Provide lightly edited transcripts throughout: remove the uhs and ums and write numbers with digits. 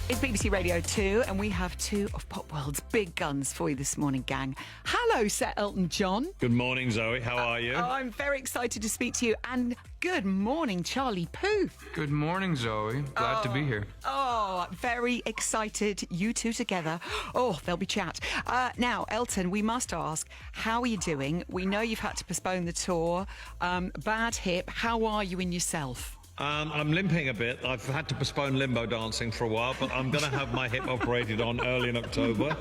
It's BBC Radio 2, and we have two of Pop World's big guns for you this morning, gang. Hello, Sir Elton John. Good morning, Zoe. How are you? I'm very excited to speak to you. And good morning, Charlie Puth. Good morning, Zoe. Glad to be here. Oh, very excited. You two together. Oh, there'll be chat. Now, Elton, we must ask, how are you doing? We know you've had to postpone the tour. Bad hip. How are you in yourself? I'm limping a bit. I've had to postpone limbo dancing for a while, but I'm going to have my hip operated on early in October.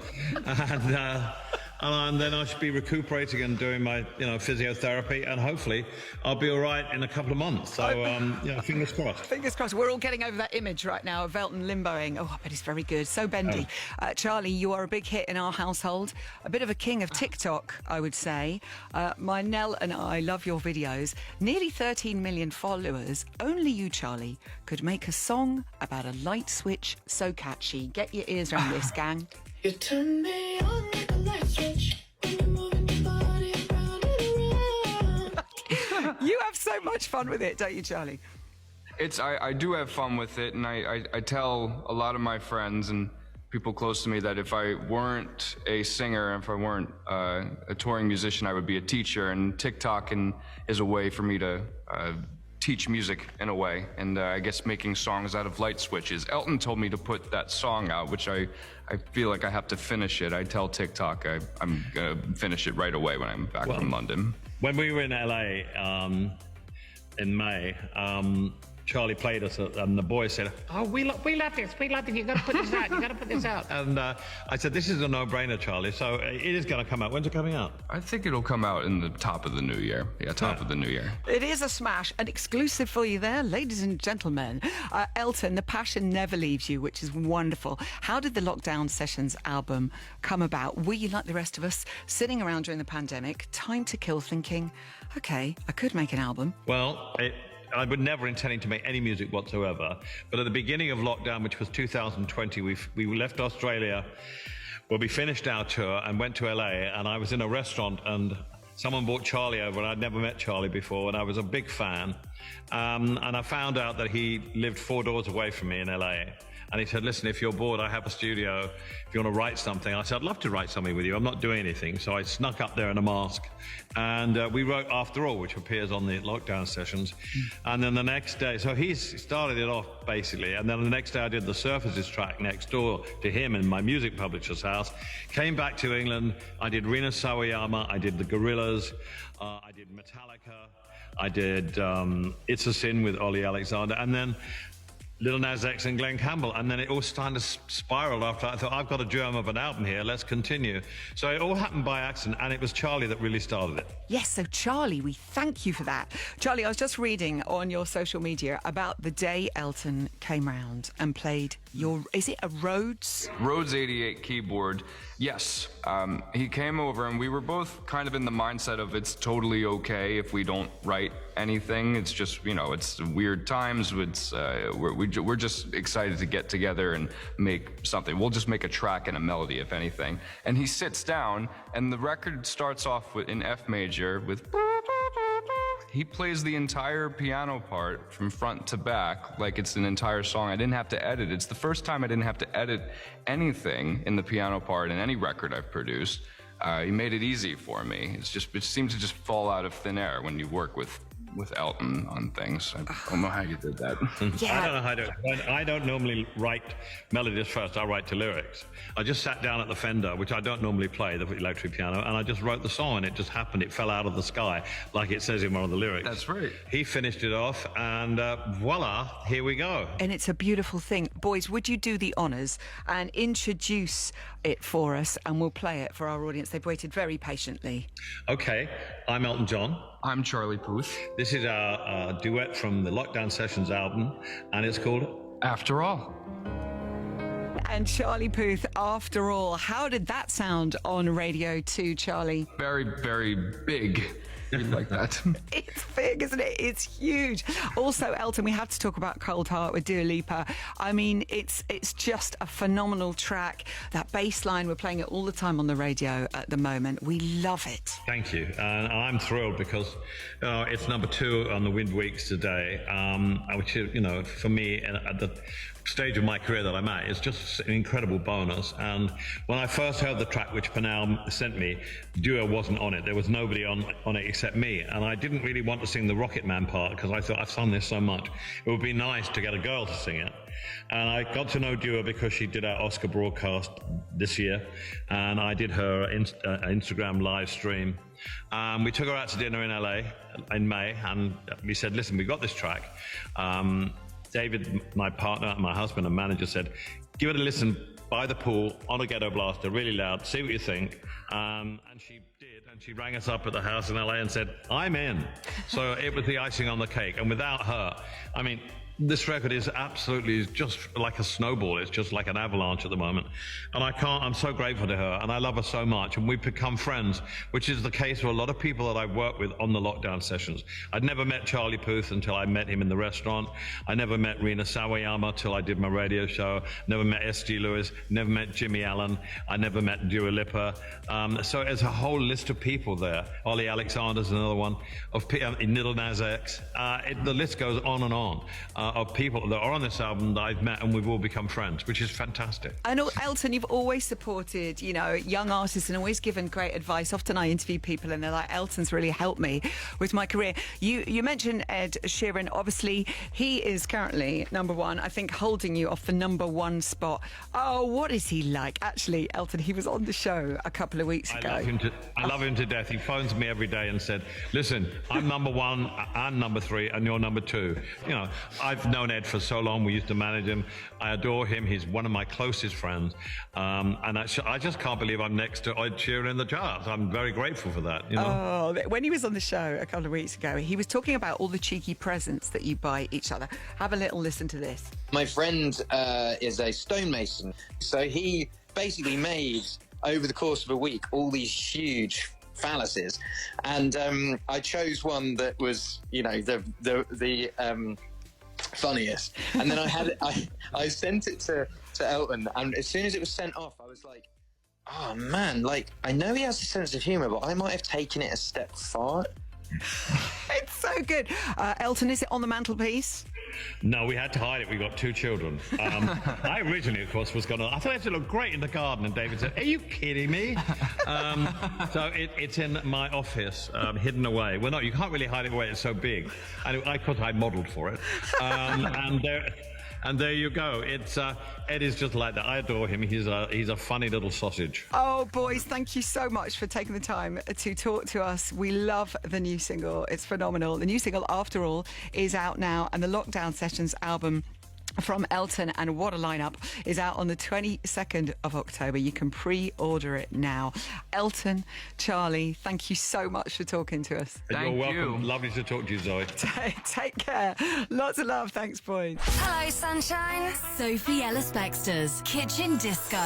And then I should be recuperating and doing my, physiotherapy, and hopefully I'll be all right in a couple of months. So, fingers crossed. Fingers crossed. We're all getting over that image right now of Elton limboing. Oh, I bet he's very good. So bendy. Charlie, you are a big hit in our household. A bit of a king of TikTok, I would say. My Nell and I love your videos. Nearly 13 million followers. Only you, Charlie, could make a song about a light switch so catchy. Get your ears around this, gang. You turn me on like a light switch when you're moving your body around and around. You have so much fun with it, don't you, Charlie? I do have fun with it, and I tell a lot of my friends and people close to me that if I weren't a singer and if I weren't a touring musician, I would be a teacher, and TikTok is a way for me to teach music in a way, and I guess making songs out of light switches. Elton told me to put that song out, which I feel like I have to finish it. I tell TikTok I'm gonna finish it right away when I'm back from London. When we were in LA in May, Charlie played us, and the boys said, "Oh, we love this. We love this. You got to put this out. You got to put this out." And I said, "This is a no-brainer, Charlie. So it is going to come out. When's it coming out?" I think it'll come out in the top of the new year. Yeah, top of the new year. It is a smash, an exclusive for you there, ladies and gentlemen. Elton, the passion never leaves you, which is wonderful. How did the Lockdown Sessions album come about? Were you like the rest of us, sitting around during the pandemic, time to kill, thinking, okay, I could make an album? Well, I was never intending to make any music whatsoever. But at the beginning of lockdown, which was 2020, we left Australia, where we finished our tour and went to LA. And I was in a restaurant, and someone brought Charlie over, and I'd never met Charlie before, and I was a big fan. And I found out that he lived 4 doors away from me in LA. And he said, "Listen, if you're bored, I have a studio. If you want to write something." I said, "I'd love to write something with you. I'm not doing anything." So I snuck up there in a mask. And we wrote After All, which appears on the Lockdown Sessions. And then the next day, so he started it off, basically. And then the next day I did the Surfaces track next door to him in my music publisher's house. Came back to England. I did Rina Sawayama. I did the Gorillaz. I did Metallica. I did It's a Sin with Ollie Alexander. And then Lil Nas X and Glenn Campbell, and then it all started to spiral after. I thought, I've got a germ of an album here, let's continue. So it all happened by accident, and it was Charlie that really started it. Yes, so Charlie, we thank you for that. Charlie, I was just reading on your social media about the day Elton came round and played your, is it a Rhodes? Rhodes 88 keyboard. Yes, he came over, and we were both kind of in the mindset of it's totally okay if we don't write anything. It's just, it's weird times. It's we're just excited to get together and make something. We'll just make a track and a melody, if anything. And he sits down, and the record starts off in F major with. He plays the entire piano part from front to back like it's an entire song. I didn't have to edit. It's the first time I didn't have to edit anything in the piano part in any record I've produced. He made it easy for me. It seemed to just fall out of thin air when you work with Elton on things. I don't know how you did that. Yeah. I don't know how to do it. I don't normally write melodies first. I write to lyrics. I just sat down at the Fender, which I don't normally play, the electric piano, and I just wrote the song, and it just happened. It fell out of the sky, like it says in one of the lyrics. That's right. He finished it off, and voila, here we go. And it's a beautiful thing. Boys, would you do the honours and introduce it for us, and we'll play it for our audience. They've waited very patiently. Okay, I'm Elton John. I'm Charlie Puth. This is our duet from the Lockdown Sessions album, and it's called After All. And Charlie Puth, After All. How did that sound on Radio 2, Charlie? Very, very big. Like that. It's big, isn't it? It's huge. Also, Elton, we have to talk about Cold Heart with Dua Lipa. I mean, it's just a phenomenal track. That bass line, we're playing it all the time on the radio at the moment. We love it. Thank you. And I'm thrilled because it's number 2 on the Wind Weeks today, which is, for me, stage of my career that I'm at. It's just an incredible bonus. And when I first heard the track which Penal sent me, Duo wasn't on it. There was nobody on it except me. And I didn't really want to sing the Rocket Man part because I thought I've sung this so much. It would be nice to get a girl to sing it. And I got to know Duo because she did our Oscar broadcast this year. And I did her Instagram live stream. We took her out to dinner in LA in May. And we said, listen, we got this track. David, my partner, my husband and manager said, give it a listen by the pool on a ghetto blaster, really loud, see what you think. And she did, and she rang us up at the house in LA and said, I'm in. So it was the icing on the cake. And without her, I mean, this record is absolutely just like a snowball. It's just like an avalanche at the moment. And I'm so grateful to her, and I love her so much. And we've become friends, which is the case for a lot of people that I've worked with on the lockdown sessions. I'd never met Charlie Puth until I met him in the restaurant. I never met Rina Sawayama till I did my radio show. Never met S.G. Lewis. Never met Jimmy Allen. I never met Dua Lipa. So there's a whole list of people there. Ollie Alexander's another one. Of Lil Nas X. The list goes on and on. Of people that are on this album that I've met, and we've all become friends, which is fantastic. I know, Elton, you've always supported, young artists and always given great advice. Often I interview people and they're like, Elton's really helped me with my career. You mentioned Ed Sheeran. Obviously, he is currently number one, I think, holding you off the number one spot. Oh, what is he like? Actually, Elton, he was on the show a couple of weeks ago. I love him to death. He phones me every day and said, listen, I'm number one and number three, and you're number two. I've known Ed for so long. We used to manage him. I adore him. He's one of my closest friends. And I just can't believe I'm next to Ed Sheeran in the charts. I'm very grateful for that. Oh, when he was on the show a couple of weeks ago, he was talking about all the cheeky presents that you buy each other. Have a little listen to this. My friend is a stonemason. So he basically made, over the course of a week, all these huge phalluses. And I chose one that was, the funniest. And then I sent it to Elton, and as soon as it was sent off, I was like, oh man, I know he has a sense of humour, but I might have taken it a step far. It's so good. Elton, is it on the mantelpiece? No, we had to hide it. We got two children. I originally, of course, was I thought it would look great in the garden, and David said, are you kidding me? So it's in my office, hidden away. Well, no, you can't really hide it away. It's so big. And I modelled for it. And there you go. Ed is just like that. I adore him. He's a funny little sausage. Oh, boys, thank you so much for taking the time to talk to us. We love the new single. It's phenomenal. The new single, After All, is out now, and the Lockdown Sessions album from Elton, and what a lineup, is out on the 22nd of October. You can pre-order it now. Elton, Charlie, thank you so much for talking to us. You're welcome. Lovely to talk to you, Zoe. Take care. Lots of love. Thanks, boys. Hello, sunshine. Sophie Ellis-Bextor's Kitchen Disco.